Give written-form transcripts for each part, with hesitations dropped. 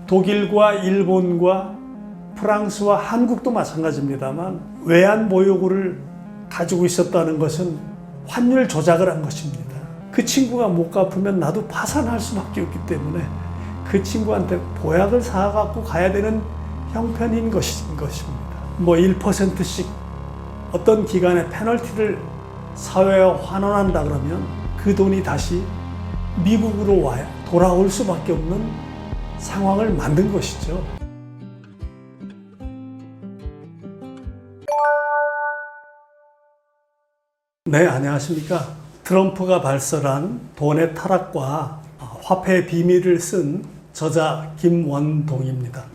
독일과 일본과 프랑스와 한국도 마찬가지입니다만 외환 보유고를 가지고 있었다는 것은 환율 조작을 한 것입니다. 그 친구가 못 갚으면 나도 파산할 수밖에 없기 때문에 그 친구한테 보약을 사갖고 가야 되는 형편인 것입니다. 뭐 1%씩 어떤 기간에 페널티를 사회에 환원한다 그러면 그 돈이 다시 미국으로 돌아올 수밖에 없는 상황을 만든 것이죠. 네, 안녕하십니까. 트럼프가 발설한 돈의 타락과 화폐의 비밀을 쓴 저자 김원동입니다.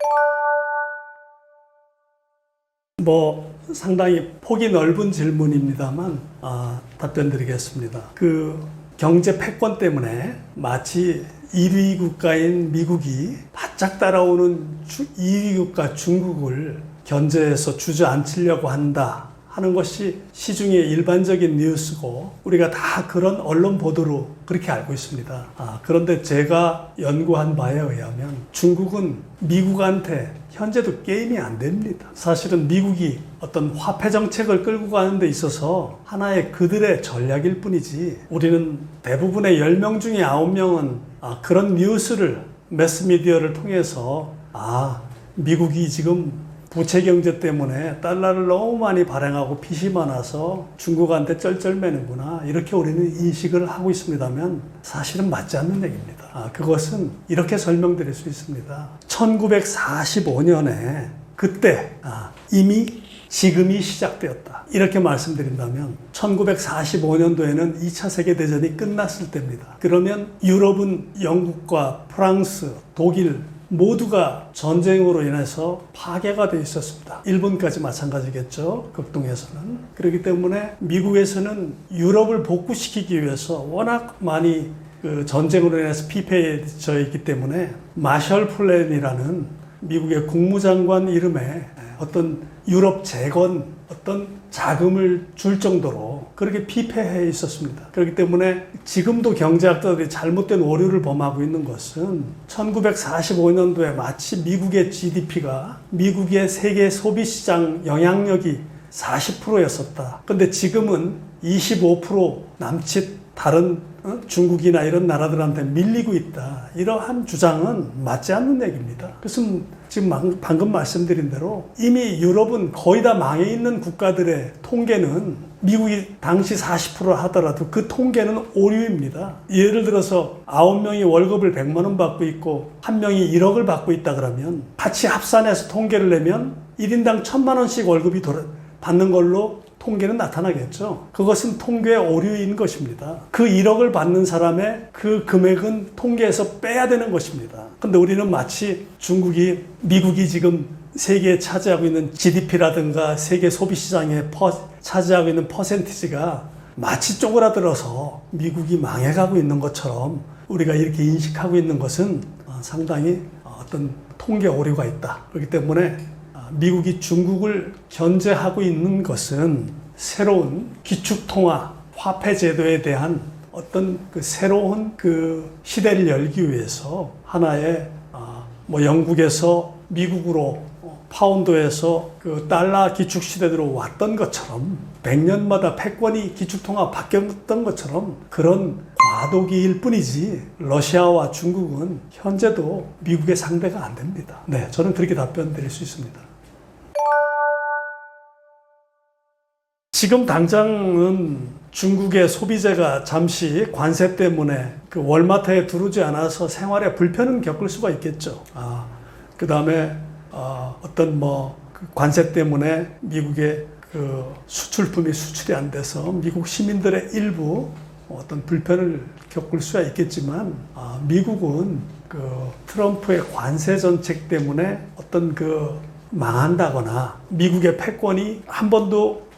상당히 폭이 넓은 질문입니다만 답변 드리겠습니다. 그 경제 패권 때문에 마치 1위 국가인 미국이 바짝 따라오는 2위 국가 중국을 견제해서 주저앉히려고 한다 하는 것이 시중의 일반적인 뉴스고 우리가 다 그런 언론 보도로 그렇게 알고 있습니다. 그런데 제가 연구한 바에 의하면 중국은 미국한테 현재도 게임이 안 됩니다. 사실은 미국이 어떤 화폐 정책을 끌고 가는 데 있어서 하나의 그들의 전략일 뿐이지 우리는 대부분의 10명 중에 9명은 그런 뉴스를 매스미디어를 통해서 미국이 지금 부채 경제 때문에 달러를 너무 많이 발행하고 빚이 많아서 중국한테 쩔쩔매는구나 이렇게 우리는 인식을 하고 있습니다만 사실은 맞지 않는 얘기입니다. 그것은 이렇게 설명드릴 수 있습니다. 1945년에 그때 이미 지금이 시작되었다 이렇게 말씀드린다면 1945년도에는 2차 세계대전이 끝났을 때입니다. 그러면 유럽은 영국과 프랑스, 독일 모두가 전쟁으로 인해서 파괴가 되어 있었습니다. 일본까지 마찬가지겠죠. 극동에서는. 그렇기 때문에 미국에서는 유럽을 복구시키기 위해서 워낙 많이 그 전쟁으로 인해서 피폐해져 있기 때문에 마셜 플랜이라는 미국의 국무장관 이름에 어떤 유럽 재건 어떤 자금을 줄 정도로 그렇게 피폐해 있었습니다. 그렇기 때문에 지금도 경제학자들이 잘못된 오류를 범하고 있는 것은 1945년도에 마치 미국의 GDP가 미국의 세계 소비시장 영향력이 40%였었다. 근데 지금은 25% 남짓 다른 중국이나 이런 나라들한테 밀리고 있다. 이러한 주장은 맞지 않는 얘기입니다. 그래서 지금 방금 말씀드린 대로 이미 유럽은 거의 다 망해 있는 국가들의 통계는 미국이 당시 40% 하더라도 그 통계는 오류입니다. 예를 들어서 9명이 월급을 100만 원 받고 있고 1명이 1억을 받고 있다 그러면 같이 합산해서 통계를 내면 1인당 1000만 원씩 월급이 받는 걸로 통계는 나타나겠죠. 그것은 통계의 오류인 것입니다. 그 1억을 받는 사람의 그 금액은 통계에서 빼야 되는 것입니다. 근데 우리는 마치 미국이 지금 세계에 차지하고 있는 GDP라든가 세계 소비시장에 차지하고 있는 퍼센티지가 마치 쪼그라들어서 미국이 망해가고 있는 것처럼 우리가 이렇게 인식하고 있는 것은 상당히 어떤 통계 오류가 있다. 그렇기 때문에 미국이 중국을 견제하고 있는 것은 새로운 기축통화 화폐 제도에 대한 어떤 그 새로운 그 시대를 열기 위해서 하나의 영국에서 미국으로 파운드에서 그 달러 기축 시대로 왔던 것처럼 100년마다 패권이 기축통화 바뀌었던 것처럼 그런 과도기일 뿐이지 러시아와 중국은 현재도 미국의 상대가 안 됩니다. 네, 저는 그렇게 답변 드릴 수 있습니다. 지금 당장은 중국의 소비재가 잠시 관세 때문에 그 월마트에 들어오지 않아서 생활에 불편은 겪을 수가 있겠죠. 그 다음에 어떤 그 관세 때문에 미국의 그 수출품이 수출이 안 돼서 미국 시민들의 일부 어떤 불편을 겪을 수가 있겠지만 미국은 그 트럼프의 관세 정책 때문에 어떤 그 망한다거나 미국의 패권이 한 번도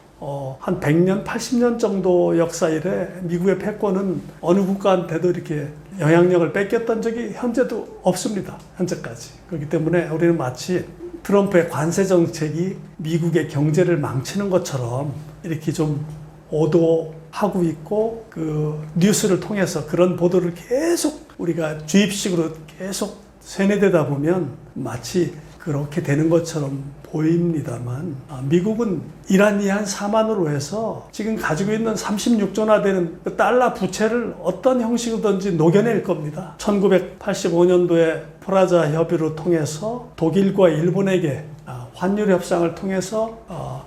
한 100년, 80년 정도 역사 이래 미국의 패권은 어느 국가한테도 이렇게 영향력을 뺏겼던 적이 현재도 없습니다. 현재까지. 그렇기 때문에 우리는 마치 트럼프의 관세 정책이 미국의 경제를 망치는 것처럼 이렇게 좀 오도하고 있고 그 뉴스를 통해서 그런 보도를 계속 우리가 주입식으로 계속 세뇌되다 보면 마치 그렇게 되는 것처럼 보입니다만 미국은 이란이 한 4만으로 해서 지금 가지고 있는 36조나 되는 그 달러 부채를 어떤 형식으로든지 녹여낼 겁니다. 1985년도에 포라자 협의를 통해서 독일과 일본에게 환율 협상을 통해서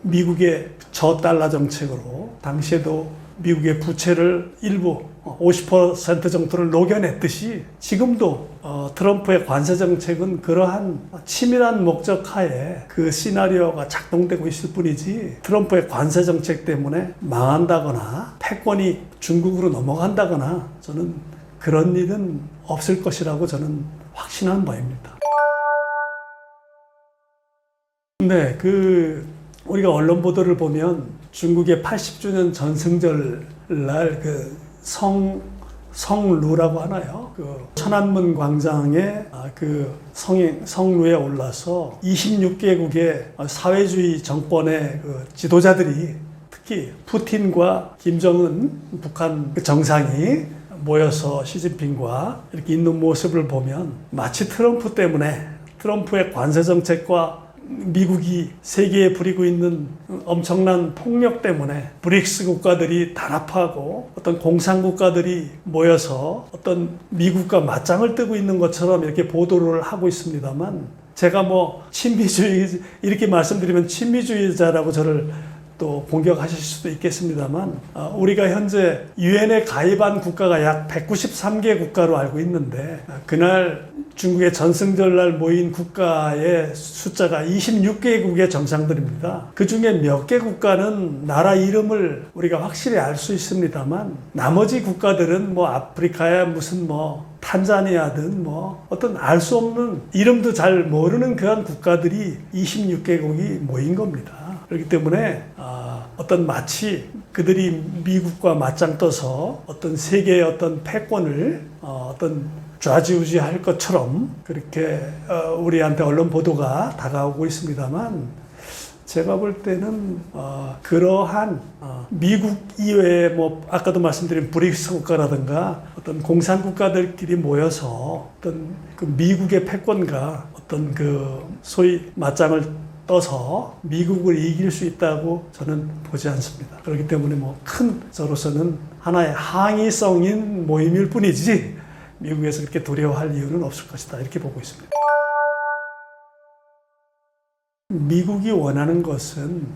미국의 저달러 정책으로 당시에도 미국의 부채를 일부 50% 정도를 녹여냈듯이 지금도 트럼프의 관세 정책은 그러한 치밀한 목적 하에 그 시나리오가 작동되고 있을 뿐이지 트럼프의 관세 정책 때문에 망한다거나 패권이 중국으로 넘어간다거나 저는 그런 일은 없을 것이라고 저는 확신한 바입니다. 네, 우리가 언론 보도를 보면 중국의 80주년 전승절 날 성루라고 하나요? 천안문 광장에 성루에 올라서 26개국의 사회주의 정권의 지도자들이 특히 푸틴과 김정은 북한 정상이 모여서 시진핑과 이렇게 있는 모습을 보면 마치 트럼프 때문에 트럼프의 관세 정책과 미국이 세계에 부리고 있는 엄청난 폭력 때문에 브릭스 국가들이 단합하고 어떤 공산국가들이 모여서 어떤 미국과 맞짱을 뜨고 있는 것처럼 이렇게 보도를 하고 있습니다만 제가 친미주의 이렇게 말씀드리면 친미주의자라고 저를 또 공격하실 수도 있겠습니다만 우리가 현재 유엔에 가입한 국가가 약 193개 국가로 알고 있는데 그날 중국의 전승절날 모인 국가의 숫자가 26개국의 정상들입니다. 그 중에 몇 개 국가는 나라 이름을 우리가 확실히 알 수 있습니다만 나머지 국가들은 아프리카야 무슨 탄자니아든 어떤 알 수 없는 이름도 잘 모르는 그런 국가들이 26개국이 모인 겁니다. 그렇기 때문에 어떤 마치 그들이 미국과 맞짱 떠서 어떤 세계의 어떤 패권을 어떤 좌지우지할 것처럼 그렇게 우리한테 언론 보도가 다가오고 있습니다만 제가 볼 때는 그러한 미국 이외에 아까도 말씀드린 브릭스 국가라든가 어떤 공산 국가들끼리 모여서 어떤 그 미국의 패권과 어떤 소위 맞짱을 떠서 미국을 이길 수 있다고 저는 보지 않습니다. 그렇기 때문에 큰 저로서는 하나의 항의성인 모임일 뿐이지 미국에서 그렇게 두려워할 이유는 없을 것이다 이렇게 보고 있습니다. 미국이 원하는 것은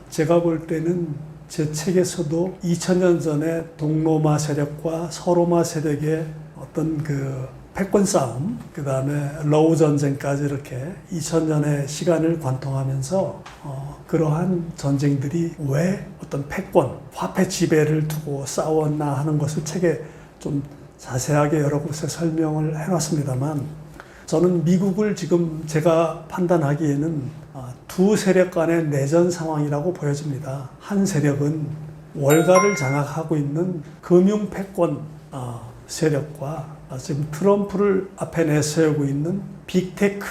제가 볼 때는 제 책에서도 2000년 전에 동로마 세력과 서로마 세력의 어떤 패권 싸움, 그 다음에 러우 전쟁까지 이렇게 2000년의 시간을 관통하면서 그러한 전쟁들이 왜 어떤 패권, 화폐 지배를 두고 싸웠나 하는 것을 책에 좀 자세하게 여러 곳에 설명을 해놨습니다만 저는 미국을 지금 제가 판단하기에는 두 세력 간의 내전 상황이라고 보여집니다. 한 세력은 월가를 장악하고 있는 금융 패권 세력과 지금 트럼프를 앞에 내세우고 있는 빅테크,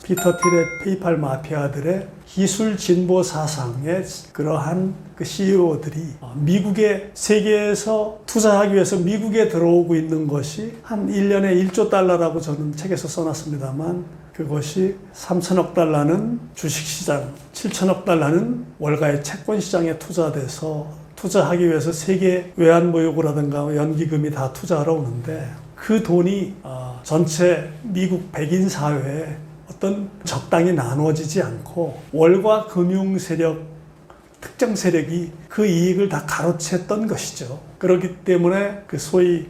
피터 틸의 페이팔 마피아들의 기술 진보 사상의 그러한 CEO들이 미국의 세계에서 투자하기 위해서 미국에 들어오고 있는 것이 한 1년에 1조 달러라고 저는 책에서 써놨습니다만 그것이 3천억 달러는 주식시장, 7천억 달러는 월가의 채권시장에 투자돼서 투자하기 위해서 세계 외환보유고라든가 연기금이 다 투자하러 오는데 그 돈이 전체 미국 백인 사회에 어떤 적당히 나누어지지 않고 월가 금융 세력, 특정 세력이 그 이익을 다 가로챘던 것이죠. 그렇기 때문에 소위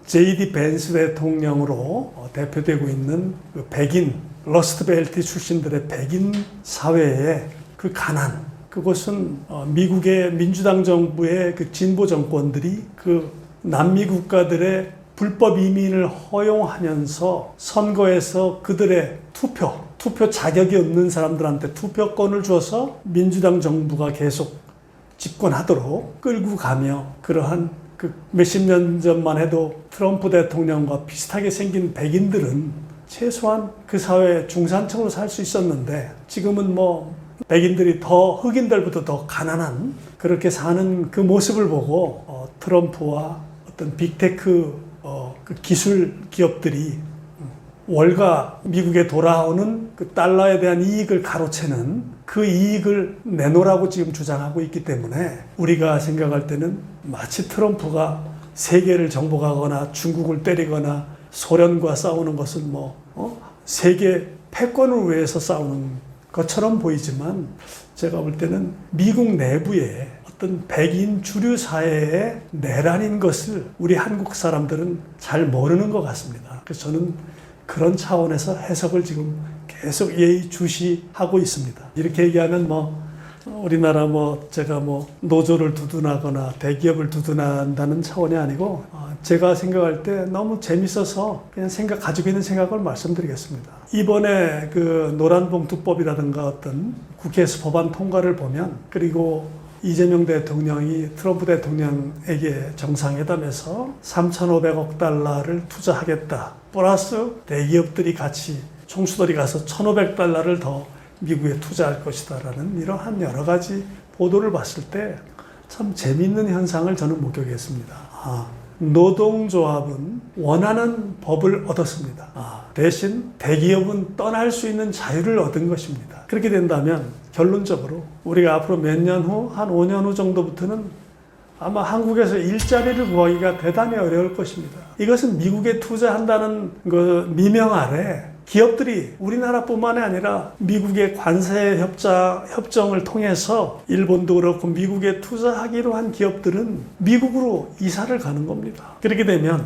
J.D. 벤스 대통령으로 대표되고 있는 백인, 러스트벨트 출신들의 백인 사회의 가난, 그것은 미국의 민주당 정부의 진보 정권들이 남미 국가들의 불법 이민을 허용하면서 선거에서 그들의 투표 자격이 없는 사람들한테 투표권을 줘서 민주당 정부가 계속 집권하도록 끌고 가며 그러한 몇십 년 전만 해도 트럼프 대통령과 비슷하게 생긴 백인들은 최소한 그 사회의 중산층으로 살 수 있었는데 지금은 백인들이 흑인들보다 더 가난한 그렇게 사는 그 모습을 보고 트럼프와 어떤 빅테크 기술 기업들이 월가 미국에 돌아오는 그 달러에 대한 이익을 가로채는 그 이익을 내놓으라고 지금 주장하고 있기 때문에 우리가 생각할 때는 마치 트럼프가 세계를 정복하거나 중국을 때리거나 소련과 싸우는 것은 세계 패권을 위해서 싸우는 것처럼 보이지만 제가 볼 때는 미국 내부에 어떤 백인 주류 사회의 내란인 것을 우리 한국 사람들은 잘 모르는 것 같습니다. 그래서 저는 그런 차원에서 해석을 지금 계속 예의주시하고 있습니다. 이렇게 얘기하면 우리나라 제가 노조를 두둔하거나 대기업을 두둔한다는 차원이 아니고 제가 생각할 때 너무 재밌어서 그냥 가지고 있는 생각을 말씀드리겠습니다. 이번에 그 노란봉투법이라든가 어떤 국회에서 법안 통과를 보면 그리고 이재명 대통령이 트럼프 대통령에게 정상회담에서 3,500억 달러를 투자하겠다. 플러스 대기업들이 같이 총수들이 가서 1,500달러를 더 미국에 투자할 것이다라는 이러한 여러 가지 보도를 봤을 때 참 재미있는 현상을 저는 목격했습니다. 노동조합은 원하는 법을 얻었습니다. 대신 대기업은 떠날 수 있는 자유를 얻은 것입니다. 그렇게 된다면 결론적으로 우리가 앞으로 몇 년 후, 한 5년 후 정도부터는 아마 한국에서 일자리를 구하기가 대단히 어려울 것입니다. 이것은 미국에 투자한다는 그 미명 아래 기업들이 우리나라뿐만이 아니라 미국의 관세 협정을 통해서 일본도 그렇고 미국에 투자하기로 한 기업들은 미국으로 이사를 가는 겁니다. 그렇게 되면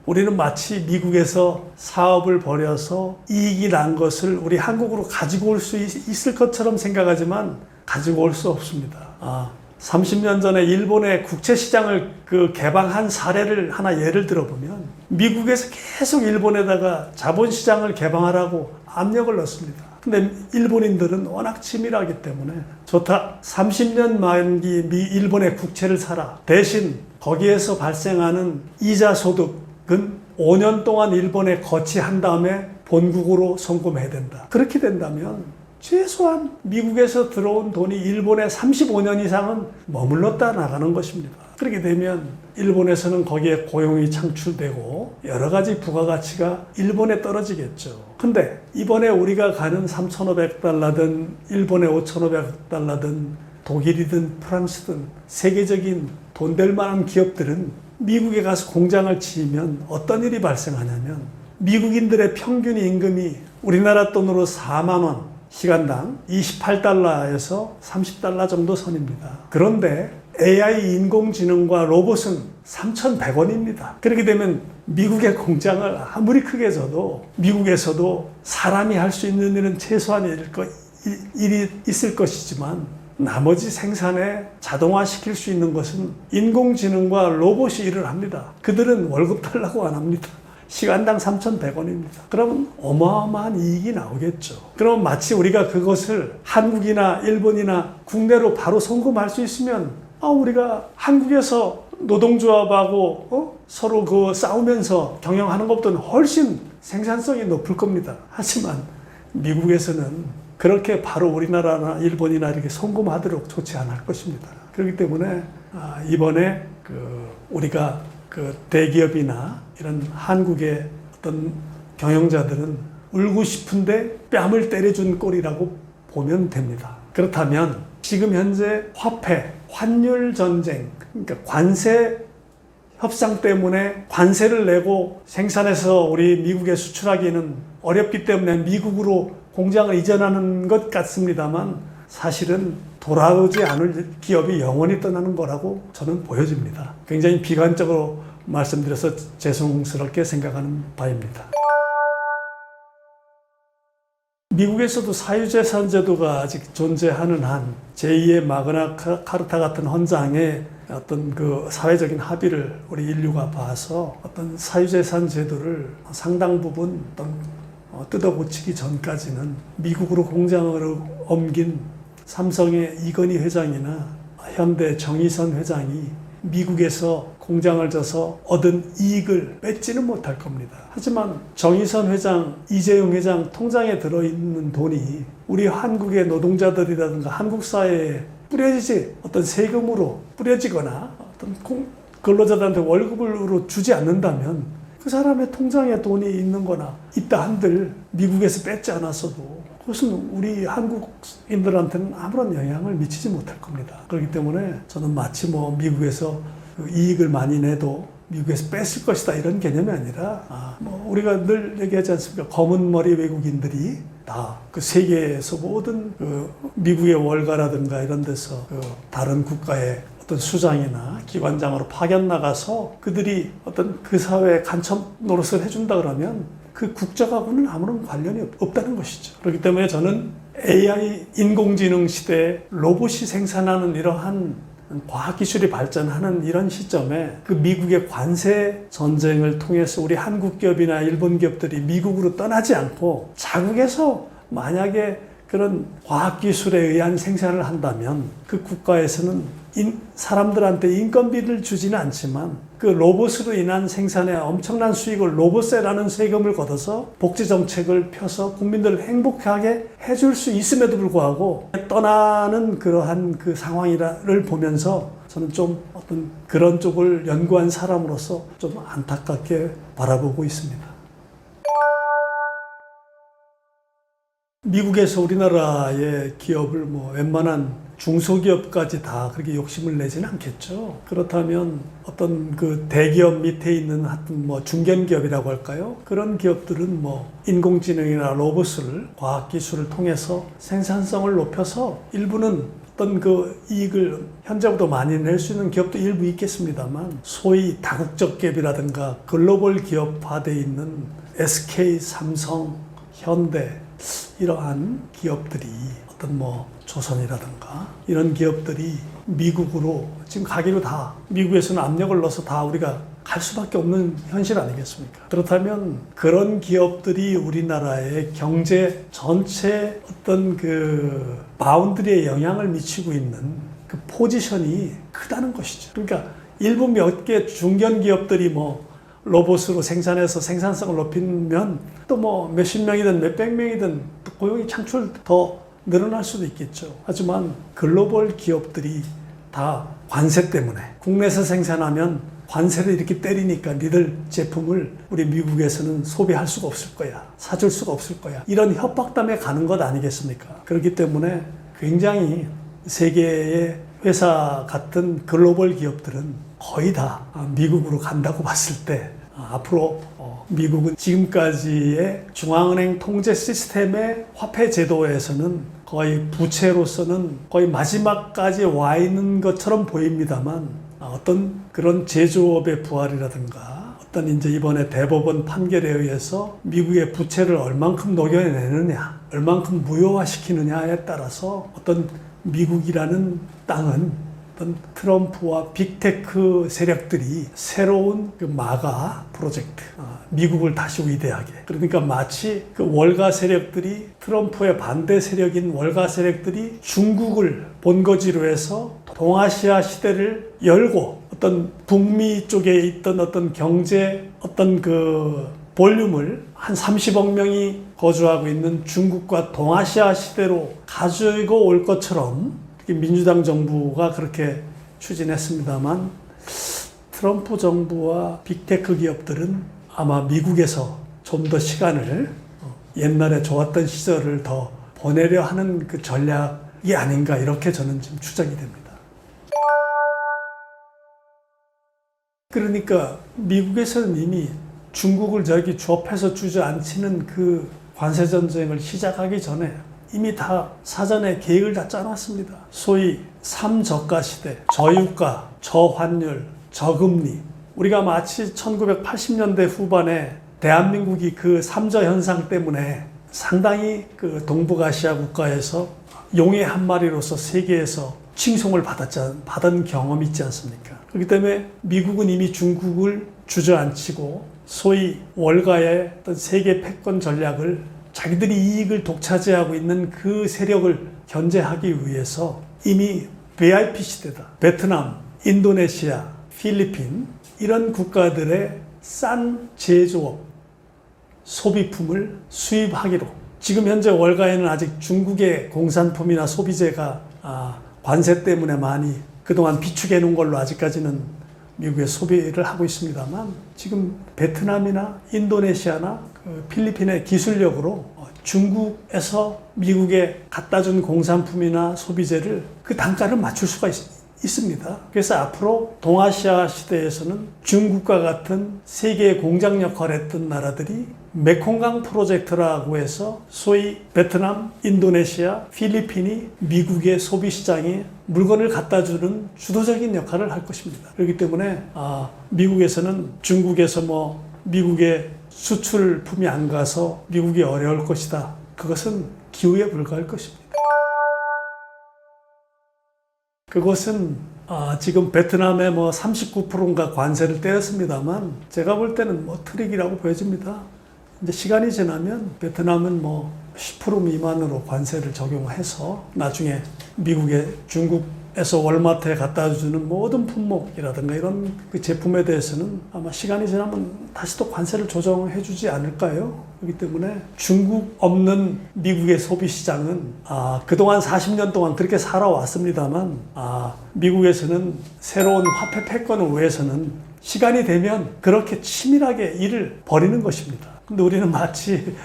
우리는 마치 미국에서 사업을 벌여서 이익이 난 것을 우리 한국으로 가지고 올 수 있을 것처럼 생각하지만 가지고 올 수 없습니다. 30년 전에 일본의 국채시장을 개방한 사례를 하나 예를 들어보면 미국에서 계속 일본에다가 자본시장을 개방하라고 압력을 넣습니다. 근데 일본인들은 워낙 치밀하기 때문에 좋다. 30년 만기 일본의 국채를 사라. 대신 거기에서 발생하는 이자 소득은 5년 동안 일본에 거치한 다음에 본국으로 송금해야 된다. 그렇게 된다면 최소한 미국에서 들어온 돈이 일본에 35년 이상은 머물렀다 나가는 것입니다. 그렇게 되면 일본에서는 거기에 고용이 창출되고 여러 가지 부가가치가 일본에 떨어지겠죠. 근데 이번에 우리가 가는 3,500달러든 일본의 5,500달러든 독일이든 프랑스든 세계적인 돈 될 만한 기업들은 미국에 가서 공장을 지으면 어떤 일이 발생하냐면 미국인들의 평균 임금이 우리나라 돈으로 4만 원, 시간당 28달러에서 30달러 정도 선입니다. 그런데 AI 인공지능과 로봇은 3,100원입니다. 그렇게 되면 미국의 공장을 아무리 크게 져도 미국에서도 사람이 할 수 있는 일은 최소한 일이 있을 것이지만 나머지 생산에 자동화시킬 수 있는 것은 인공지능과 로봇이 일을 합니다. 그들은 월급 달라고 안 합니다. 시간당 3,100원입니다. 그러면 어마어마한 이익이 나오겠죠. 그럼 마치 우리가 그것을 한국이나 일본이나 국내로 바로 송금할 수 있으면 우리가 한국에서 노동조합하고 서로 싸우면서 경영하는 것보다는 훨씬 생산성이 높을 겁니다. 하지만 미국에서는 그렇게 바로 우리나라나 일본이나 이렇게 송금하도록 좋지 않을 것입니다. 그렇기 때문에 이번에 우리가 대기업이나 이런 한국의 어떤 경영자들은 울고 싶은데 뺨을 때려준 꼴이라고 보면 됩니다. 그렇다면 지금 현재 환율 전쟁, 그러니까 관세 협상 때문에 관세를 내고 생산해서 우리 미국에 수출하기는 어렵기 때문에 미국으로 공장을 이전하는 것 같습니다만 사실은 돌아오지 않을 기업이 영원히 떠나는 거라고 저는 보여집니다. 굉장히 비관적으로 말씀드려서 죄송스럽게 생각하는 바입니다. 미국에서도 사유재산 제도가 아직 존재하는 한 제2의 마그나 카르타 같은 헌장의 어떤 사회적인 합의를 우리 인류가 봐서 어떤 사유재산 제도를 상당 부분 뜯어고치기 전까지는 미국으로 공장을 옮긴 삼성의 이건희 회장이나 현대 정의선 회장이 미국에서 공장을 져서 얻은 이익을 뺏지는 못할 겁니다. 하지만 정의선 회장, 이재용 회장 통장에 들어있는 돈이 우리 한국의 노동자들이라든가 한국 사회에 어떤 세금으로 뿌려지거나 어떤 근로자들한테 월급으로 주지 않는다면 그 사람의 통장에 돈이 있는 거나 있다 한들 미국에서 뺏지 않았어도 그것은 우리 한국인들한테는 아무런 영향을 미치지 못할 겁니다. 그렇기 때문에 저는 마치 미국에서 이익을 많이 내도 미국에서 뺐을 것이다 이런 개념이 아니라 우리가 늘 얘기하지 않습니까? 검은 머리 외국인들이 다 그 세계에서 모든 그 미국의 월가라든가 이런 데서 그 다른 국가의 어떤 수장이나 기관장으로 파견 나가서 그들이 어떤 그 사회에 간첩 노릇을 해준다 그러면 그 국적하고는 아무런 관련이 없다는 것이죠. 그렇기 때문에 저는 AI 인공지능 시대에 로봇이 생산하는 이러한 과학기술이 발전하는 이런 시점에 그 미국의 관세 전쟁을 통해서 우리 한국 기업이나 일본 기업들이 미국으로 떠나지 않고 자국에서 만약에 그런 과학기술에 의한 생산을 한다면 그 국가에서는 사람들한테 인건비를 주지는 않지만 그 로봇으로 인한 생산에 엄청난 수익을 로봇세라는 세금을 걷어서 복지정책을 펴서 국민들을 행복하게 해줄 수 있음에도 불구하고 떠나는 그러한 그 상황을 보면서 저는 좀 어떤 그런 쪽을 연구한 사람으로서 좀 안타깝게 바라보고 있습니다. 미국에서 우리나라의 기업을 웬만한 중소기업까지 다 그렇게 욕심을 내지는 않겠죠. 그렇다면 어떤 그 대기업 밑에 있는 하여튼 중견기업이라고 할까요? 그런 기업들은 인공지능이나 로봇을 과학기술을 통해서 생산성을 높여서 일부는 어떤 그 이익을 현재보다 많이 낼 수 있는 기업도 일부 있겠습니다만 소위 다국적 기업이라든가 글로벌 기업화되어 있는 SK, 삼성, 현대 이러한 기업들이 어떤 조선이라든가 이런 기업들이 미국으로 지금 가기로 다 미국에서는 압력을 넣어서 다 우리가 갈 수밖에 없는 현실 아니겠습니까? 그렇다면 그런 기업들이 우리나라의 경제 전체 어떤 그 바운드리에 영향을 미치고 있는 그 포지션이 크다는 것이죠. 그러니까 일부 몇 개 중견 기업들이 로봇으로 생산해서 생산성을 높이면 또 몇십 명이든 몇백 명이든 또 고용이 창출 더 늘어날 수도 있겠죠. 하지만 글로벌 기업들이 다 관세 때문에 국내에서 생산하면 관세를 이렇게 때리니까 니들 제품을 우리 미국에서는 소비할 수가 없을 거야. 사줄 수가 없을 거야. 이런 협박담에 가는 것 아니겠습니까? 그렇기 때문에 굉장히 세계의 회사 같은 글로벌 기업들은 거의 다 미국으로 간다고 봤을 때 앞으로 미국은 지금까지의 중앙은행 통제 시스템의 화폐 제도에서는 거의 부채로서는 거의 마지막까지 와 있는 것처럼 보입니다만 어떤 그런 제조업의 부활이라든가 어떤 이제 이번에 대법원 판결에 의해서 미국의 부채를 얼만큼 녹여내느냐, 얼만큼 무효화시키느냐에 따라서 어떤 미국이라는 땅은 어떤 트럼프와 빅테크 세력들이 새로운 그 마가 프로젝트, 미국을 다시 위대하게. 그러니까 마치 그 월가 세력들이 트럼프의 반대 세력인 월가 세력들이 중국을 본거지로 해서 동아시아 시대를 열고 어떤 북미 쪽에 있던 어떤 경제 어떤 그 볼륨을 한 30억 명이 거주하고 있는 중국과 동아시아 시대로 가지고 올 것처럼 민주당 정부가 그렇게 추진했습니다만 트럼프 정부와 빅테크 기업들은 아마 미국에서 좀 더 시간을 옛날에 좋았던 시절을 더 보내려 하는 그 전략이 아닌가 이렇게 저는 지금 추정이 됩니다. 그러니까 미국에서는 이미 중국을 저기 주업해서 주저앉히는 그 관세 전쟁을 시작하기 전에 이미 다 사전에 계획을 다 짜놨습니다. 소위 3저가 시대, 저유가, 저환율, 저금리. 우리가 마치 1980년대 후반에 대한민국이 그 3저 현상 때문에 상당히 그 동북아시아 국가에서 용의 한 마리로서 세계에서 칭송을 받은 경험이 있지 않습니까? 그렇기 때문에 미국은 이미 중국을 주저앉히고 소위 월가의 어떤 세계 패권 전략을 자기들이 이익을 독차지하고 있는 그 세력을 견제하기 위해서 이미 VIP 시대다. 베트남, 인도네시아, 필리핀 이런 국가들의 싼 제조업, 소비품을 수입하기로 지금 현재 월가에는 아직 중국의 공산품이나 소비재가 관세 때문에 많이 그동안 비축해 놓은 걸로 아직까지는 미국의 소비를 하고 있습니다만 지금 베트남이나 인도네시아나 필리핀의 기술력으로 중국에서 미국에 갖다 준 공산품이나 소비재를 그 단가를 맞출 수가 있습니다. 그래서 앞으로 동아시아 시대에서는 중국과 같은 세계의 공장 역할을 했던 나라들이 메콩강 프로젝트라고 해서 소위 베트남, 인도네시아, 필리핀이 미국의 소비 시장에 물건을 갖다 주는 주도적인 역할을 할 것입니다. 그렇기 때문에 미국에서는 중국에서 미국의 수출품이 안 가서 미국이 어려울 것이다. 그것은 기우에 불과할 것입니다. 그것은 지금 베트남에 39%인가 관세를 떼었습니다만 제가 볼 때는 트릭이라고 보여집니다. 이제 시간이 지나면 베트남은 10% 미만으로 관세를 적용해서 나중에 미국의 중국에서 월마트에 갖다 주는 모든 품목이라든가 이런 그 제품에 대해서는 아마 시간이 지나면 다시 또 관세를 조정해 주지 않을까요? 그렇기 때문에 중국 없는 미국의 소비 시장은 그동안 40년 동안 그렇게 살아왔습니다만 미국에서는 새로운 화폐 패권을 위해서는 시간이 되면 그렇게 치밀하게 일을 벌이는 것입니다. 근데 우리는 마치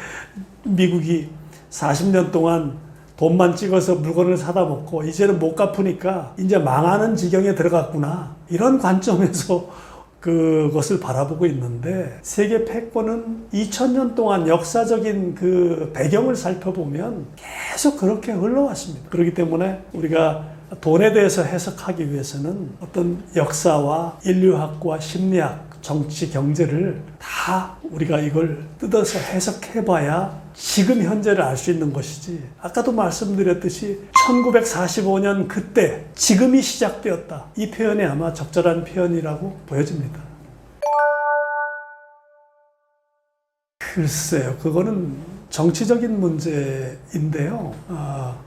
미국이 40년 동안 돈만 찍어서 물건을 사다 먹고 이제는 못 갚으니까 이제 망하는 지경에 들어갔구나. 이런 관점에서 그것을 바라보고 있는데 세계 패권은 2000년 동안 역사적인 그 배경을 살펴보면 계속 그렇게 흘러왔습니다. 그렇기 때문에 우리가 돈에 대해서 해석하기 위해서는 어떤 역사와 인류학과 심리학, 정치, 경제를 다 우리가 이걸 뜯어서 해석해봐야 지금 현재를 알 수 있는 것이지. 아까도 말씀드렸듯이 1945년 그때 지금이 시작되었다. 이 표현이 아마 적절한 표현이라고 보여집니다. 글쎄요, 그거는 정치적인 문제인데요.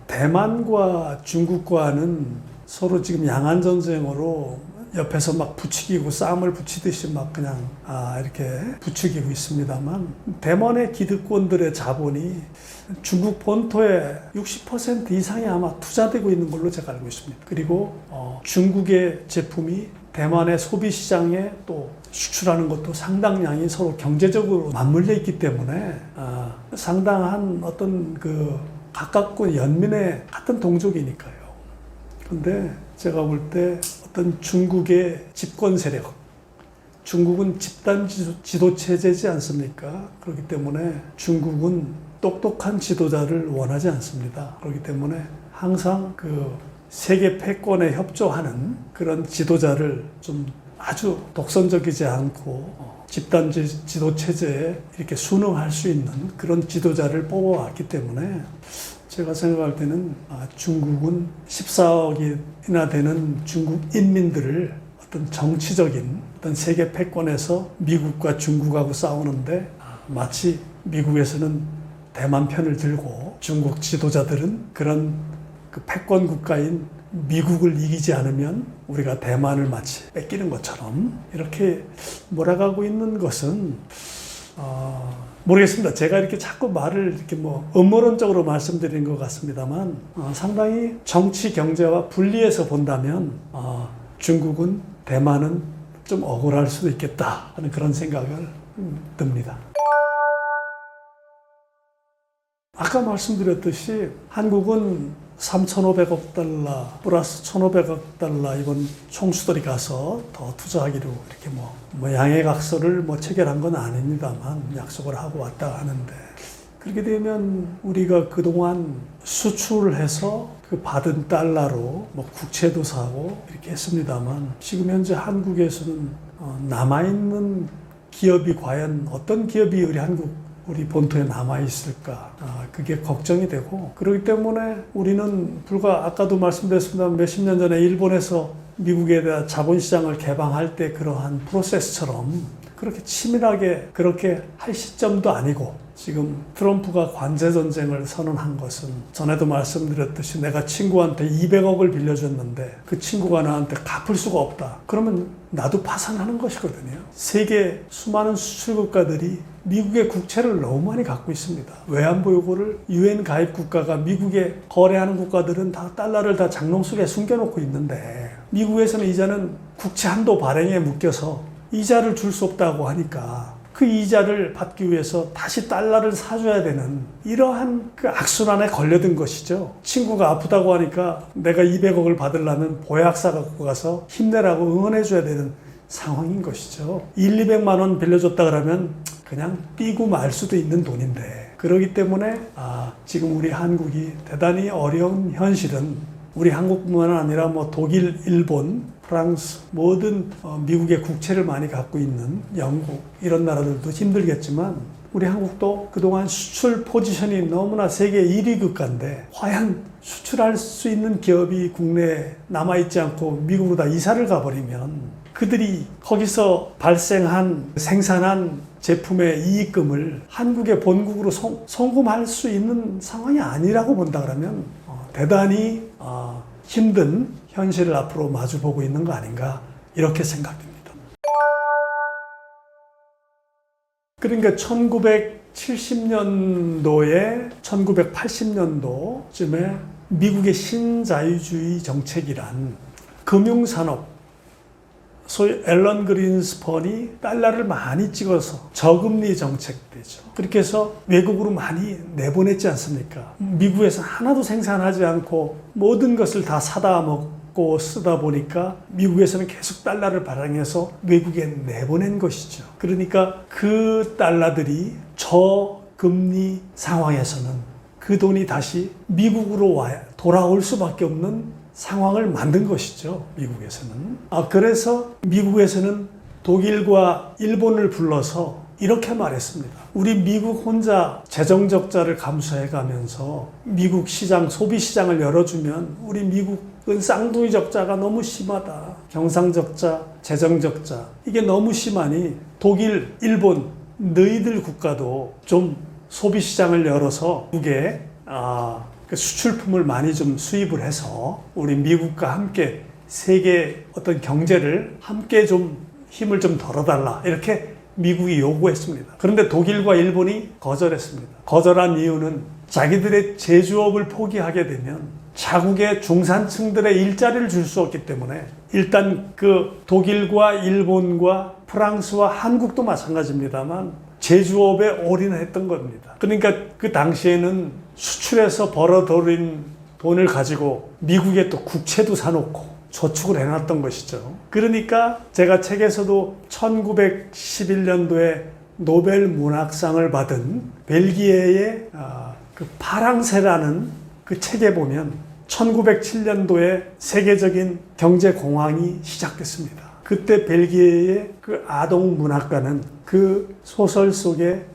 대만과 중국과는 서로 지금 양안 전쟁으로 옆에서 막 부추기고 싸움을 붙이듯이 막 그냥 이렇게 부추기고 있습니다만 대만의 기득권들의 자본이 중국 본토의 60% 이상이 아마 투자되고 있는 걸로 제가 알고 있습니다. 그리고 중국의 제품이 대만의 소비 시장에 또 수출하는 것도 상당량이 서로 경제적으로 맞물려 있기 때문에 상당한 어떤 그 가깝고 연민의 같은 동족이니까요. 그런데 제가 볼 때 어떤 중국의 집권 세력, 중국은 집단 지도 체제지 않습니까? 그렇기 때문에 중국은 똑똑한 지도자를 원하지 않습니다. 그렇기 때문에 항상 그 세계 패권에 협조하는 그런 지도자를 좀 아주 독선적이지 않고 집단 지도 체제에 이렇게 순응할 수 있는 그런 지도자를 뽑아왔기 때문에 제가 생각할 때는 중국은 14억이나 되는 중국 인민들을 어떤 정치적인 어떤 세계 패권에서 미국과 중국하고 싸우는데 마치 미국에서는 대만 편을 들고 중국 지도자들은 그런 그 패권 국가인 미국을 이기지 않으면 우리가 대만을 마치 뺏기는 것처럼 이렇게 몰아가고 있는 것은 모르겠습니다. 제가 이렇게 자꾸 말을 이렇게 음모론적으로 말씀드리는 것 같습니다만 상당히 정치 경제와 분리해서 본다면 중국은 대만은 좀 억울할 수도 있겠다 하는 그런 생각을 듭니다. 아까 말씀드렸듯이 한국은 3,500억 달러 플러스 1,500억 달러 이번 총수들이 가서 더 투자하기로 이렇게 양해각서를 체결한 건 아닙니다만 약속을 하고 왔다 하는데 그렇게 되면 우리가 그동안 수출을 해서 그 받은 달러로 국채도 사고 이렇게 했습니다만 지금 현재 한국에서는 남아있는 기업이 과연 어떤 기업이 우리 본토에 남아있을까 그게 걱정이 되고 그렇기 때문에 우리는 불과 아까도 말씀드렸습니다 몇십 년 전에 일본에서 미국에 대한 자본시장을 개방할 때 그러한 프로세스처럼 그렇게 치밀하게 그렇게 할 시점도 아니고 지금 트럼프가 관세전쟁을 선언한 것은 전에도 말씀드렸듯이 내가 친구한테 200억을 빌려줬는데 그 친구가 나한테 갚을 수가 없다. 그러면 나도 파산하는 것이거든요. 세계 수많은 수출 국가들이 미국의 국채를 너무 많이 갖고 있습니다. 외환보 요구를 UN 가입 국가가 미국에 거래하는 국가들은 다 달러를 다 장롱 속에 숨겨놓고 있는데 미국에서는 이자는 국채 한도 발행에 묶여서 이자를 줄 수 없다고 하니까 그 이자를 받기 위해서 다시 달러를 사줘야 되는 이러한 그 악순환에 걸려든 것이죠. 친구가 아프다고 하니까 내가 200억을 받으려면 보약사 갖고 가서 힘내라고 응원해줘야 되는 상황인 것이죠. 200만 원 빌려줬다 그러면 그냥 삐고 말 수도 있는 돈인데, 그렇기 때문에 지금 우리 한국이 대단히 어려운 현실은 우리 한국뿐만 아니라 독일, 일본, 프랑스, 모든 미국의 국채를 많이 갖고 있는 영국 이런 나라들도 힘들겠지만 우리 한국도 그동안 수출 포지션이 너무나 세계 1위 국가인데 과연 수출할 수 있는 기업이 국내에 남아있지 않고 미국으로 다 이사를 가버리면 그들이 거기서 발생한 생산한 제품의 이익금을 한국의 본국으로 송금할 수 있는 상황이 아니라고 본다 그러면 대단히 힘든 현실을 앞으로 마주보고 있는 거 아닌가 이렇게 생각됩니다. 그러니까 1970년도에 1980년도쯤에 미국의 신자유주의 정책이란 금융산업, 소위 앨런 그린스펀이 달러를 많이 찍어서 저금리 정책되죠. 그렇게 해서 외국으로 많이 내보냈지 않습니까? 미국에서 하나도 생산하지 않고 모든 것을 다 사다 먹고 쓰다 보니까 미국에서는 계속 달러를 발행해서 외국에 내보낸 것이죠. 그러니까 그 달러들이 저금리 상황에서는 그 돈이 다시 미국으로 돌아올 수밖에 없는 상황을 만든 것이죠. 미국에서는. 그래서 미국에서는 독일과 일본을 불러서 이렇게 말했습니다. 우리 미국 혼자 재정적자를 감수해 가면서 미국 시장, 소비 시장을 열어주면 우리 미국은 쌍둥이 적자가 너무 심하다. 경상적자, 재정적자 이게 너무 심하니 독일, 일본 너희들 국가도 좀 소비 시장을 열어서 미국에 수출품을 많이 좀 수입을 해서 우리 미국과 함께 세계 어떤 경제를 함께 좀 힘을 좀 덜어달라 이렇게 미국이 요구했습니다. 그런데 독일과 일본이 거절했습니다. 거절한 이유는 자기들의 제조업을 포기하게 되면 자국의 중산층들의 일자리를 줄 수 없기 때문에 일단 그 독일과 일본과 프랑스와 한국도 마찬가지입니다만 제조업에 올인했던 겁니다. 그러니까 그 당시에는 수출해서 벌어들인 돈을 가지고 미국에 또 국채도 사놓고 저축을 해놨던 것이죠. 그러니까 제가 책에서도 1911년도에 노벨 문학상을 받은 벨기에의 그 파랑새라는 그 책에 보면 1907년도에 세계적인 경제 공황이 시작됐습니다. 그때 벨기에의 그 아동 문학가는 그 소설 속에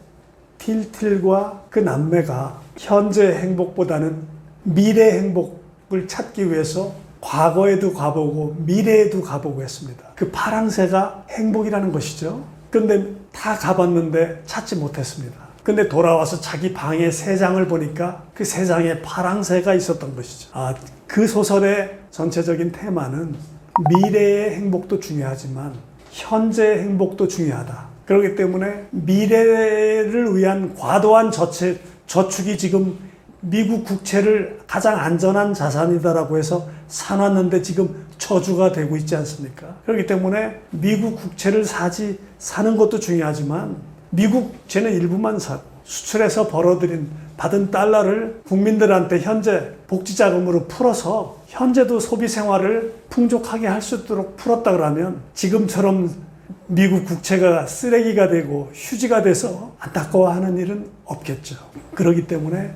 틸틸과 그 남매가 현재 행복보다는 미래 행복을 찾기 위해서 과거에도 가보고 미래에도 가보고 했습니다. 그 파랑새가 행복이라는 것이죠. 그런데 다 가봤는데 찾지 못했습니다. 근데 돌아와서 자기 방의 세 장을 보니까 그 세 장에 파랑새가 있었던 것이죠. 그 소설의 전체적인 테마는 미래의 행복도 중요하지만 현재의 행복도 중요하다. 그렇기 때문에 미래를 위한 과도한 저축이 지금 미국 국채를 가장 안전한 자산이다라고 해서 사놨는데 지금 저주가 되고 있지 않습니까? 그렇기 때문에 미국 국채를 사는 것도 중요하지만 미국 국채는 일부만 사고 수출해서 받은 달러를 국민들한테 현재 복지자금으로 풀어서 현재도 소비 생활을 풍족하게 할 수 있도록 풀었다 그러면 지금처럼 미국 국채가 쓰레기가 되고 휴지가 돼서 안타까워하는 일은 없겠죠. 그렇기 때문에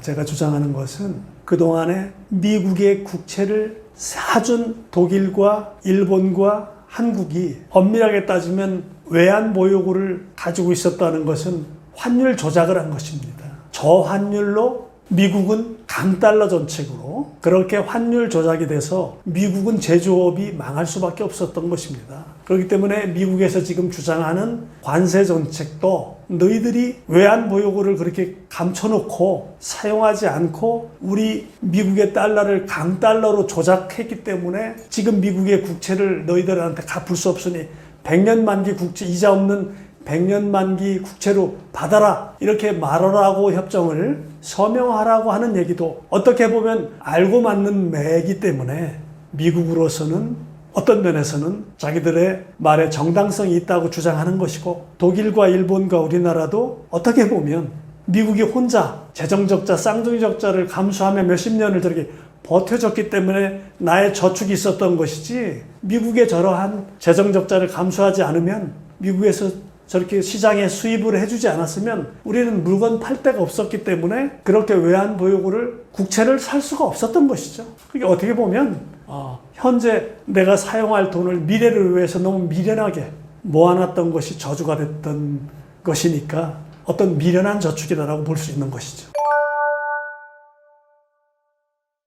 제가 주장하는 것은 그동안에 미국의 국채를 사준 독일과 일본과 한국이 엄밀하게 따지면 외환보유고를 가지고 있었다는 것은 환율 조작을 한 것입니다. 저환율로 미국은 강달러 정책으로 그렇게 환율 조작이 돼서 미국은 제조업이 망할 수밖에 없었던 것입니다. 그렇기 때문에 미국에서 지금 주장하는 관세 정책도 너희들이 외환보유고를 그렇게 감춰놓고 사용하지 않고 우리 미국의 달러를 강달러로 조작했기 때문에 지금 미국의 국채를 너희들한테 갚을 수 없으니 100년 만기 국채 이자 없는 100년 만기 국채로 받아라 이렇게 말하라고 협정을 서명하라고 하는 얘기도 어떻게 보면 알고 맞는 매이기 때문에 미국으로서는 어떤 면에서는 자기들의 말에 정당성이 있다고 주장하는 것이고, 독일과 일본과 우리나라도 어떻게 보면 미국이 혼자 재정적자, 쌍둥이 적자를 감수하며 몇십 년을 저렇게 버텨줬기 때문에 나의 저축이 있었던 것이지, 미국의 저러한 재정적자를 감수하지 않으면, 미국에서 저렇게 시장에 수입을 해주지 않았으면 우리는 물건 팔 데가 없었기 때문에 그렇게 외환보유고를, 국채를 살 수가 없었던 것이죠. 그게 어떻게 보면 현재 내가 사용할 돈을 미래를 위해서 너무 미련하게 모아놨던 것이 저주가 됐던 것이니까 어떤 미련한 저축이다라고 볼 수 있는 것이죠.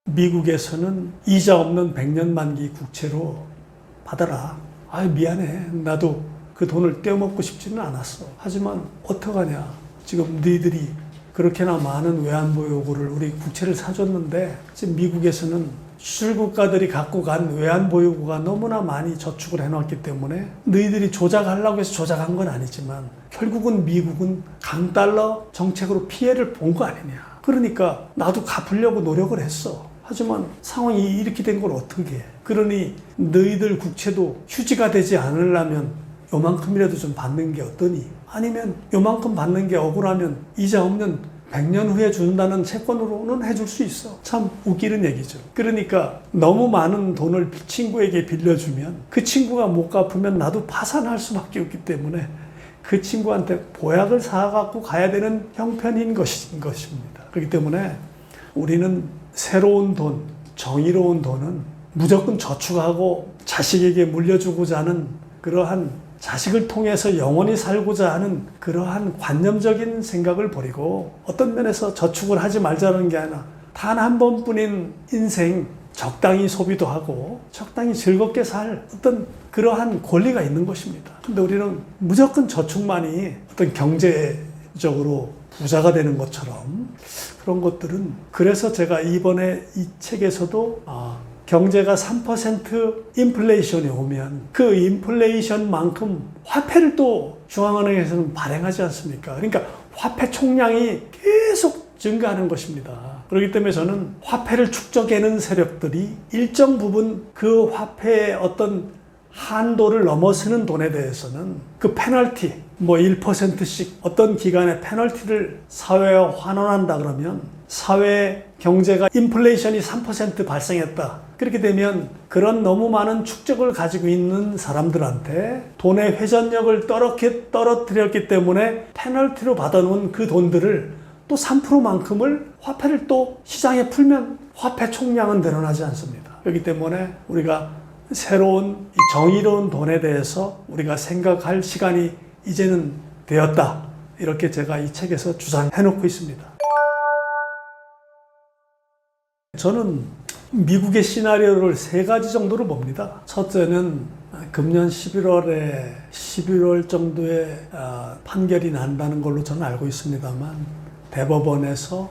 미국에서는 이자 없는 100년 만기 국채로 받아라. 미안해. 나도 그 돈을 떼어먹고 싶지는 않았어. 하지만 어떡하냐. 지금 너희들이 그렇게나 많은 외환보유고를, 우리 국채를 사줬는데 지금 미국에서는 수출국가들이 갖고 간 외환보유고가 너무나 많이 저축을 해놨기 때문에 너희들이 조작하려고 해서 조작한 건 아니지만 결국은 미국은 강달러 정책으로 피해를 본 거 아니냐. 그러니까 나도 갚으려고 노력을 했어. 하지만 상황이 이렇게 된 걸 어떻게 해. 그러니 너희들 국채도 휴지가 되지 않으려면 요만큼이라도 좀 받는 게 어떠니? 아니면 요만큼 받는 게 억울하면 이자 없는 100년 후에 준다는 채권으로는 해줄 수 있어. 참 웃기는 얘기죠. 그러니까 너무 많은 돈을 친구에게 빌려주면 그 친구가 못 갚으면 나도 파산할 수밖에 없기 때문에 그 친구한테 보약을 사갖고 가야 되는 형편인 것입니다. 그렇기 때문에 우리는 새로운 돈, 정의로운 돈은 무조건 저축하고 자식에게 물려주고자 하는 그러한, 자식을 통해서 영원히 살고자 하는 그러한 관념적인 생각을 버리고, 어떤 면에서 저축을 하지 말자는 게 아니라 단 한 번뿐인 인생 적당히 소비도 하고 적당히 즐겁게 살 어떤 그러한 권리가 있는 것입니다. 근데 우리는 무조건 저축만이 어떤 경제적으로 부자가 되는 것처럼, 그런 것들은, 그래서 제가 이번에 이 책에서도 경제가 3% 인플레이션이 오면 그 인플레이션만큼 화폐를 또 중앙은행에서는 발행하지 않습니까? 그러니까 화폐 총량이 계속 증가하는 것입니다. 그렇기 때문에 저는 화폐를 축적해내는 세력들이 일정 부분 그 화폐의 어떤 한도를 넘어서는 돈에 대해서는 그 페널티, 1%씩 어떤 기간에 페널티를 사회에 환원한다 그러면, 사회 경제가 인플레이션이 3% 발생했다. 그렇게 되면 그런 너무 많은 축적을 가지고 있는 사람들한테 돈의 회전력을 떨어뜨렸기 때문에 페널티로 받아놓은 그 돈들을 또 3%만큼을 화폐를 또 시장에 풀면 화폐 총량은 늘어나지 않습니다. 그렇기 때문에 우리가 새로운 정의로운 돈에 대해서 우리가 생각할 시간이 이제는 되었다. 이렇게 제가 이 책에서 주장해 놓고 있습니다. 저는 미국의 시나리오를 3가지 정도로 봅니다. 첫째는 금년 11월 정도에 판결이 난다는 걸로 저는 알고 있습니다만, 대법원에서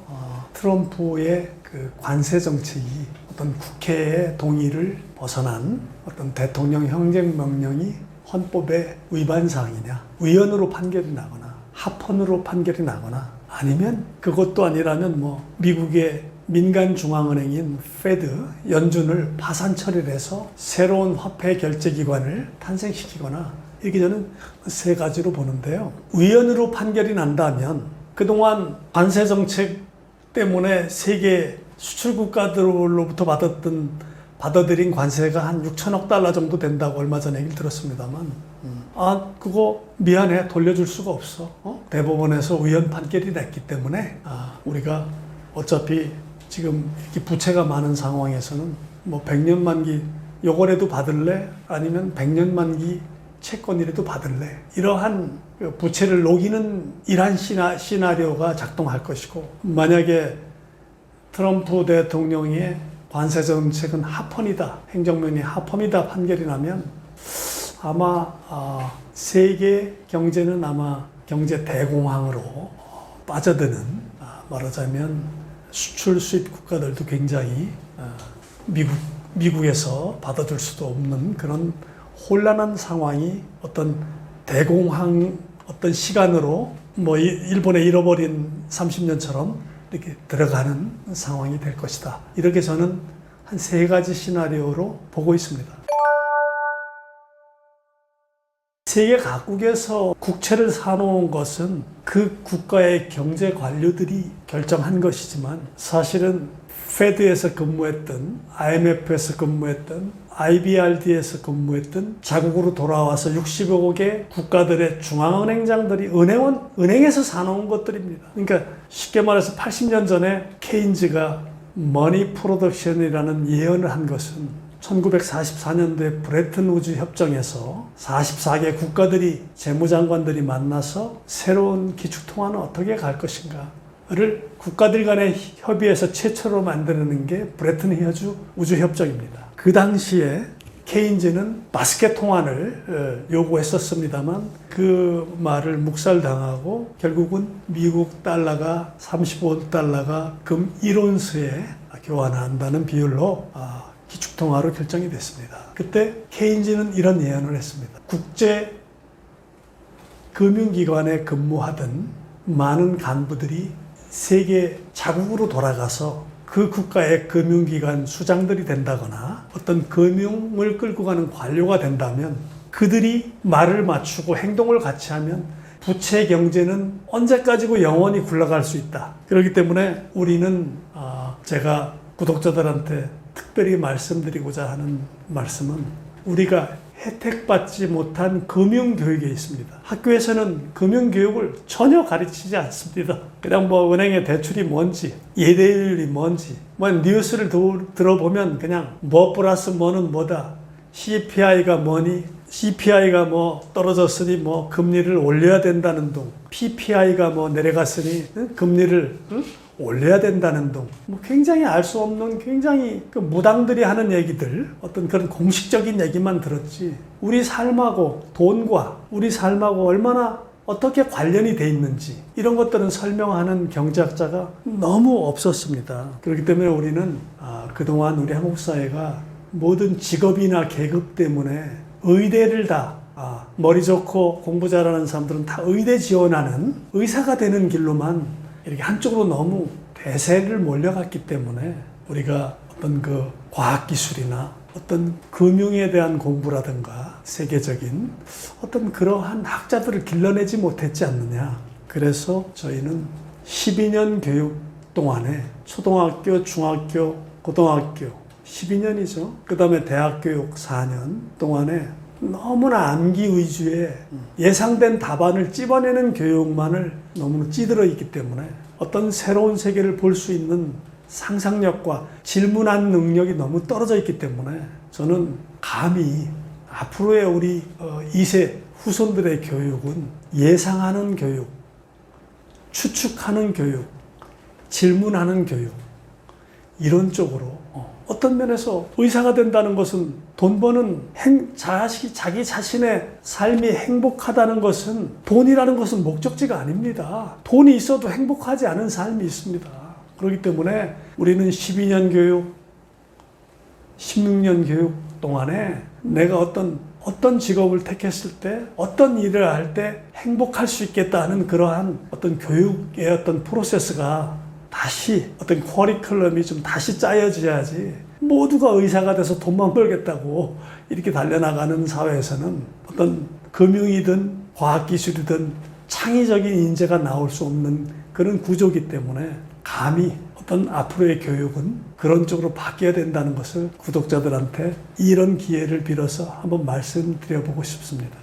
트럼프의 그 관세 정책이 어떤 국회의 동의를 벗어난 어떤 대통령 행정명령이 헌법의 위반 사항이냐, 위헌으로 판결이 나거나 합헌으로 판결이 나거나, 아니면 그것도 아니라면 미국의 민간 중앙은행인 페드, 연준을 파산 처리를 해서 새로운 화폐 결제기관을 탄생시키거나, 이렇게 저는 3가지로 보는데요. 위헌으로 판결이 난다면 그동안 관세 정책 때문에 세계 수출국가들로부터 받아들인 관세가 한 6천억 달러 정도 된다고 얼마 전에 얘기를 들었습니다만, 그거 미안해, 돌려줄 수가 없어. 대법원에서 위헌 판결이 났기 때문에 우리가 어차피 지금 이렇게 부채가 많은 상황에서는 100년 만기 요거라도 받을래? 아니면 100년 만기 채권이라도 받을래? 이러한 부채를 녹이는 이러한 시나리오가 작동할 것이고, 만약에 트럼프 대통령의 관세 정책은 합헌이다, 행정명령이 합헌이다 판결이 나면 아마 세계 경제는 아마 경제 대공황으로 빠져드는, 말하자면 수출 수입 국가들도 굉장히 미국에서 받아줄 수도 없는 그런 혼란한 상황이 어떤 대공황 어떤 시간으로 일본에 잃어버린 30년처럼 이렇게 들어가는 상황이 될 것이다. 이렇게 저는 한 3가지 시나리오로 보고 있습니다. 세계 각국에서 국채를 사놓은 것은 그 국가의 경제 관료들이 결정한 것이지만 사실은 페드에서 근무했던, IMF에서 근무했던, IBRD에서 근무했던 자국으로 돌아와서 60여 개 국가들의 중앙은행장들이 은행에서 사놓은 것들입니다. 그러니까 쉽게 말해서 80년 전에 케인즈가 머니 프로덕션이라는 예언을 한 것은 1944년도에 브레튼 우즈 협정에서 44개 국가들이 재무장관들이 만나서 새로운 기축통화는 어떻게 갈 것인가를 국가들 간의 협의에서 최초로 만드는 게 브레튼 우즈 협정입니다. 그 당시에 케인즈는 바스켓 통화를 요구했었습니다만 그 말을 묵살당하고 결국은 미국 달러가 35달러가 금 1온스에 교환한다는 비율로 기축통화로 결정이 됐습니다. 그때 케인즈는 이런 예언을 했습니다. 국제 금융기관에 근무하던 많은 간부들이 세계 자국으로 돌아가서 그 국가의 금융기관 수장들이 된다거나 어떤 금융을 끌고 가는 관료가 된다면 그들이 말을 맞추고 행동을 같이 하면 부채 경제는 언제까지고 영원히 굴러갈 수 있다. 그렇기 때문에 우리는 제가 구독자들한테 특별히 말씀드리고자 하는 말씀은 우리가 혜택받지 못한 금융교육에 있습니다. 학교에서는 금융교육을 전혀 가르치지 않습니다. 그냥 은행의 대출이 뭔지, 예대율이 뭔지, 뉴스를 들어보면 그냥 뭐 플러스 뭐는 뭐다, CPI가 뭐니, CPI가 떨어졌으니 금리를 올려야 된다는 둥, PPI가 내려갔으니 금리를 올려야 된다는 둥, 굉장히 알 수 없는 굉장히 무당들이 하는 얘기들, 어떤 그런 공식적인 얘기만 들었지 우리 삶하고 돈과 우리 삶하고 얼마나 어떻게 관련이 돼 있는지 이런 것들은 설명하는 경제학자가 너무 없었습니다. 그렇기 때문에 우리는 그동안 우리 한국 사회가 모든 직업이나 계급 때문에 의대를 다 머리 좋고 공부 잘하는 사람들은 다 의대 지원하는 의사가 되는 길로만 이렇게 한쪽으로 너무 대세를 몰려갔기 때문에 우리가 어떤 그 과학기술이나 어떤 금융에 대한 공부라든가 세계적인 어떤 그러한 학자들을 길러내지 못했지 않느냐. 그래서 저희는 12년 교육 동안에 초등학교, 중학교, 고등학교 12년이죠. 그 다음에 대학 교육 4년 동안에 너무나 암기 위주의 예상된 답안을 찝어내는 교육만을 너무나 찌들어 있기 때문에 어떤 새로운 세계를 볼 수 있는 상상력과 질문하는 능력이 너무 떨어져 있기 때문에 저는 감히 앞으로의 우리 2세 후손들의 교육은 예상하는 교육, 추측하는 교육, 질문하는 교육 이런 쪽으로 어떤 면에서 의사가 된다는 것은 돈 버는 자기 자신의 삶이 행복하다는 것은 돈이라는 것은 목적지가 아닙니다. 돈이 있어도 행복하지 않은 삶이 있습니다. 그렇기 때문에 우리는 12년 교육, 16년 교육 동안에 내가 어떤 직업을 택했을 때 어떤 일을 할 때 행복할 수 있겠다 하는 그러한 어떤 교육의 어떤 프로세스가 다시 어떤 커리큘럼이 좀 다시 짜여져야지 모두가 의사가 돼서 돈만 벌겠다고 이렇게 달려나가는 사회에서는 어떤 금융이든 과학기술이든 창의적인 인재가 나올 수 없는 그런 구조이기 때문에 감히 어떤 앞으로의 교육은 그런 쪽으로 바뀌어야 된다는 것을 구독자들한테 이런 기회를 빌어서 한번 말씀드려보고 싶습니다.